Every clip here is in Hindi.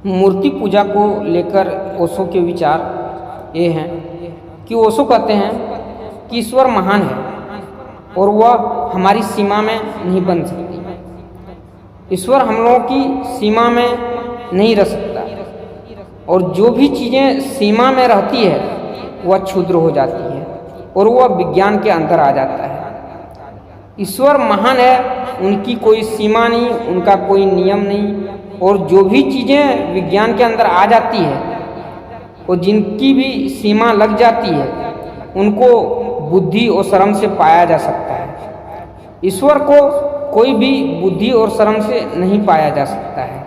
मूर्ति पूजा को लेकर ओशो के विचार ये हैं कि ओशो कहते हैं कि ईश्वर महान है और वह हमारी सीमा में नहीं बन सकती। ईश्वर हम लोगों की सीमा में नहीं रह सकता और जो भी चीज़ें सीमा में रहती है वह क्षुद्र हो जाती है और वह विज्ञान के अंदर आ जाता है। ईश्वर महान है, उनकी कोई सीमा नहीं, उनका कोई नियम नहीं, और जो भी चीज़ें विज्ञान के अंदर आ जाती है और जिनकी भी सीमा लग जाती है उनको बुद्धि और श्रम से पाया जा सकता है। ईश्वर को कोई भी बुद्धि और श्रम से नहीं पाया जा सकता है।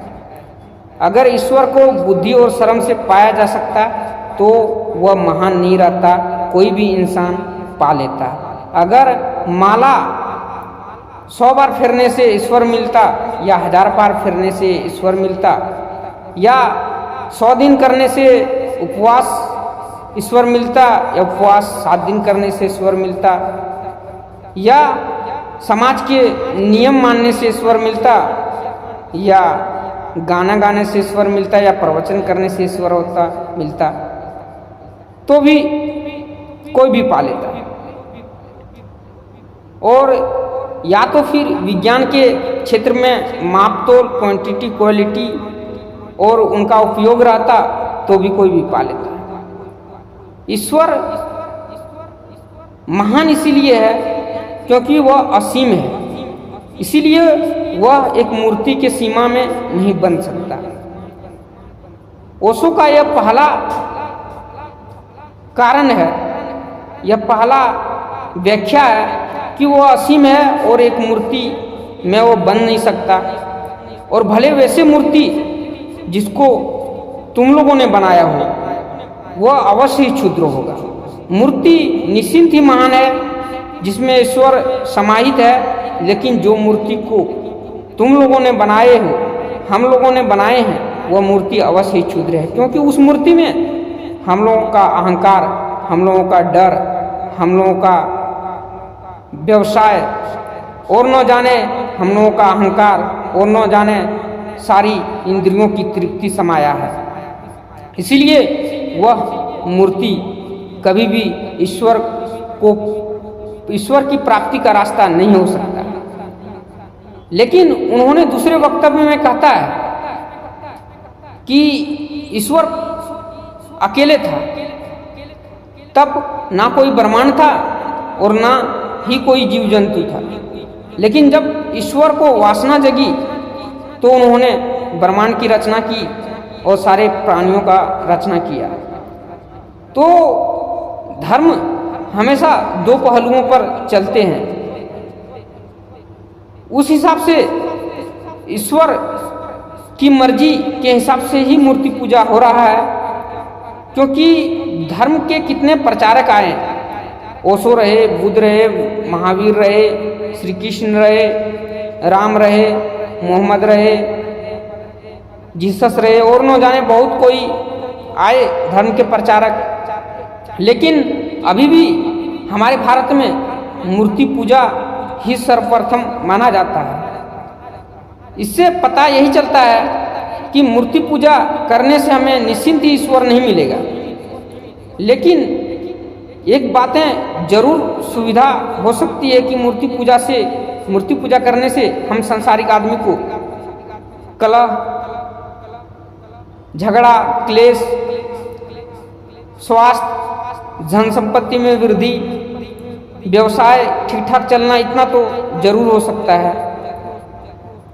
अगर ईश्वर को बुद्धि और श्रम से पाया जा सकता तो वह महान नहीं रहता, कोई भी इंसान पा लेता। अगर माला 100 बार फिरने से ईश्वर मिलता या 1000 बार फिरने से ईश्वर मिलता या 100 दिन करने से उपवास ईश्वर मिलता या उपवास 7 दिन करने से ईश्वर मिलता या समाज के नियम मानने से ईश्वर मिलता या गाना गाने से ईश्वर मिलता या प्रवचन करने से ईश्वर मिलता, तो भी कोई भी पा लेता। और या तो फिर विज्ञान के क्षेत्र में मापतोल, क्वांटिटी, क्वालिटी और उनका उपयोग रहता तो भी कोई भी पा लेता। ईश्वर महान इसीलिए है क्योंकि वह असीम है, इसीलिए वह एक मूर्ति के सीमा में नहीं बन सकता। ओशो का यह पहला कारण है, यह पहला व्याख्या है कि वो असीम है और एक मूर्ति में वो बन नहीं सकता। और भले वैसे मूर्ति जिसको तुम लोगों ने बनाया हो वह अवश्य ही क्षुद्र होगा। मूर्ति निश्चिंत ही महान है जिसमें ईश्वर समाहित है, लेकिन जो मूर्ति को तुम लोगों ने बनाए हो, हम लोगों ने बनाए हैं, वह मूर्ति अवश्य ही क्षुद्र है, क्योंकि उस मूर्ति में हम लोगों का अहंकार, हम लोगों का डर, हम लोगों का व्यवसाय और न जाने हम लोगों का अहंकार और न जाने सारी इंद्रियों की तृप्ति समाया है। इसीलिए वह मूर्ति कभी भी ईश्वर की प्राप्ति का रास्ता नहीं हो सकता। लेकिन उन्होंने दूसरे वक्तव्य में कहता है कि ईश्वर अकेले था, तब ना कोई ब्रह्मांड था और ना ही कोई जीव जंतु था। लेकिन जब ईश्वर को वासना जगी तो उन्होंने ब्रह्मांड की रचना की और सारे प्राणियों का रचना किया। तो धर्म हमेशा दो पहलुओं पर चलते हैं। उस हिसाब से ईश्वर की मर्जी के हिसाब से ही मूर्ति पूजा हो रहा है, क्योंकि धर्म के कितने प्रचारक आए, ओशो रहे, बुद्ध रहे, महावीर रहे, श्री कृष्ण रहे, राम रहे, मोहम्मद रहे, जीसस रहे और न जाने बहुत कोई आए धर्म के प्रचारक। लेकिन अभी भी हमारे भारत में मूर्ति पूजा ही सर्वप्रथम माना जाता है। इससे पता यही चलता है कि मूर्ति पूजा करने से हमें निश्चिंत ही ईश्वर नहीं मिलेगा। लेकिन एक बातें जरूर सुविधा हो सकती है कि मूर्ति पूजा करने से हम सांसारिक आदमी को कलह, झगड़ा, क्लेश, स्वास्थ्य, धन संपत्ति में वृद्धि, व्यवसाय ठीक ठाक चलना, इतना तो जरूर हो सकता है,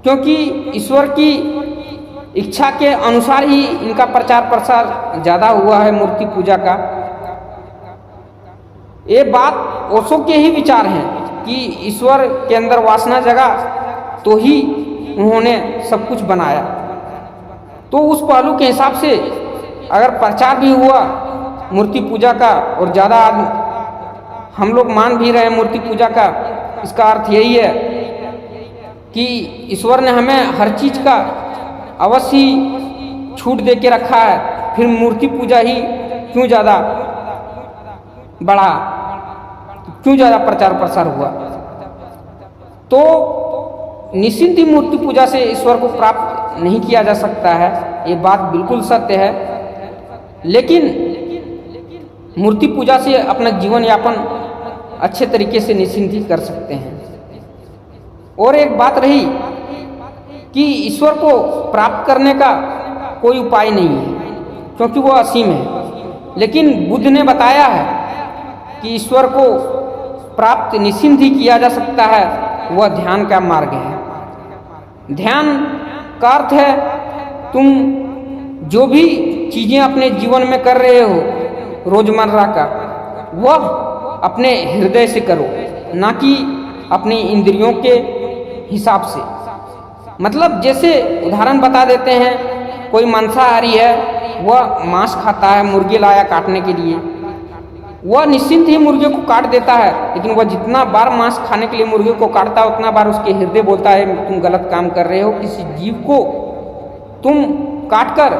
क्योंकि ईश्वर की इच्छा के अनुसार ही इनका प्रचार प्रसार ज़्यादा हुआ है मूर्ति पूजा का। ये बात ओशो के ही विचार हैं कि ईश्वर के अंदर वासना जगा तो ही उन्होंने सब कुछ बनाया। तो उस पहलू के हिसाब से अगर प्रचार भी हुआ मूर्ति पूजा का और ज़्यादा हम लोग मान भी रहे हैं मूर्ति पूजा का, इसका अर्थ यही है कि ईश्वर ने हमें हर चीज़ का अवश्य छूट दे के रखा है, फिर मूर्ति पूजा ही क्यों ज़्यादा बढ़ा, क्यों ज़्यादा प्रचार प्रसार हुआ। तो निश्चिंत ही मूर्ति पूजा से ईश्वर को प्राप्त नहीं किया जा सकता है। ये बात बिल्कुल सत्य है, लेकिन मूर्ति पूजा से अपना जीवन यापन अच्छे तरीके से निश्चिंत ही कर सकते हैं। और एक बात रही कि ईश्वर को प्राप्त करने का कोई उपाय नहीं है क्योंकि वो असीम है, लेकिन बुद्ध ने बताया है कि ईश्वर को प्राप्त निश्चिंत ही किया जा सकता है, वह ध्यान का मार्ग है। ध्यान का अर्थ है तुम जो भी चीज़ें अपने जीवन में कर रहे हो रोजमर्रा का, वह अपने हृदय से करो, ना कि अपनी इंद्रियों के हिसाब से। मतलब जैसे उदाहरण बता देते हैं, कोई मांसाहारी है, वह मांस खाता है, मुर्गी लाया काटने के लिए, वह निश्चिंत ही मुर्गे को काट देता है, लेकिन वह जितना बार मांस खाने के लिए मुर्गे को काटता है उतना बार उसके हृदय बोलता है तुम गलत काम कर रहे हो, किसी जीव को तुम काटकर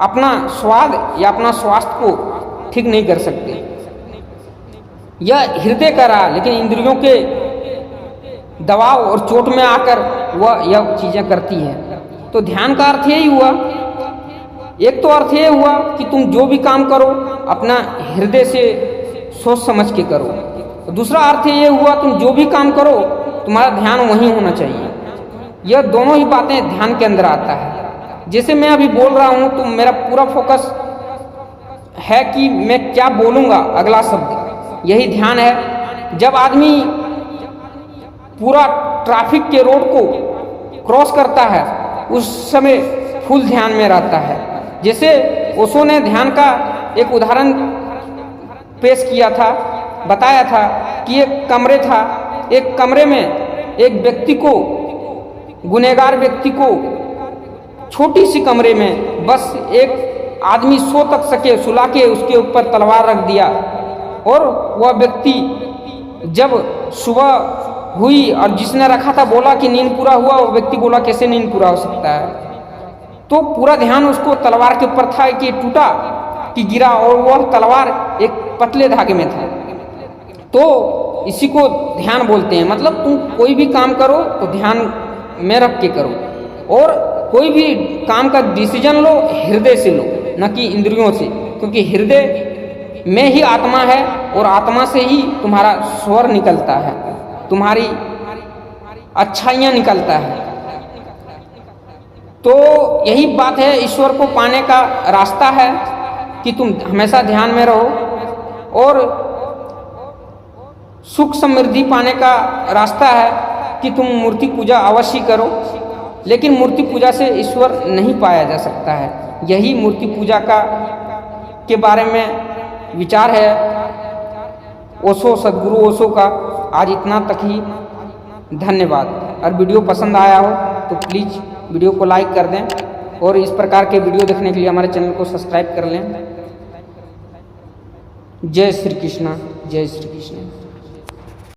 अपना स्वाद या अपना स्वास्थ्य को ठीक नहीं कर सकते। यह हृदय कर रहा, लेकिन इंद्रियों के दबाव और चोट में आकर वह यह चीज़ें करती है। तो ध्यान का अर्थ यही हुआ, एक तो अर्थ ये हुआ कि तुम जो भी काम करो अपना हृदय से सोच समझ के करो। दूसरा अर्थ ये हुआ तुम जो भी काम करो तुम्हारा ध्यान वहीं होना चाहिए। यह दोनों ही बातें ध्यान के अंदर आता है। जैसे मैं अभी बोल रहा हूँ तो मेरा पूरा फोकस है कि मैं क्या बोलूँगा अगला शब्द, यही ध्यान है। जब आदमी पूरा ट्रैफिक के रोड को क्रॉस करता है उस समय फुल ध्यान में रहता है। जैसे ओशो ने ध्यान का एक उदाहरण पेश किया था, बताया था कि एक कमरे था, एक कमरे में एक व्यक्ति को, गुनहगार व्यक्ति को छोटी सी कमरे में बस एक आदमी सो तक सके सुला के उसके ऊपर तलवार रख दिया, और वह व्यक्ति जब सुबह हुई और जिसने रखा था बोला कि नींद पूरा हुआ, वो व्यक्ति बोला कैसे नींद पूरा हो सकता है। तो पूरा ध्यान उसको तलवार के ऊपर था कि टूटा कि गिरा, और वह तलवार एक पतले धागे में था। तो इसी को ध्यान बोलते हैं। मतलब तुम कोई भी काम करो तो ध्यान में रख के करो, और कोई भी काम का डिसीजन लो हृदय से लो, न कि इंद्रियों से, क्योंकि हृदय में ही आत्मा है और आत्मा से ही तुम्हारा स्वर निकलता है, तुम्हारी अच्छाइयाँ निकलता है। तो यही बात है, ईश्वर को पाने का रास्ता है कि तुम हमेशा ध्यान में रहो, और सुख समृद्धि पाने का रास्ता है कि तुम मूर्ति पूजा अवश्य करो। लेकिन मूर्ति पूजा से ईश्वर नहीं पाया जा सकता है। यही मूर्ति पूजा के बारे में विचार है ओशो, सदगुरु ओशो का। आज इतना तक ही, धन्यवाद। और वीडियो पसंद आया हो तो प्लीज़ वीडियो को लाइक कर दें, और इस प्रकार के वीडियो देखने के लिए हमारे चैनल को सब्सक्राइब कर लें। जय श्री कृष्णा, जय श्री कृष्ण।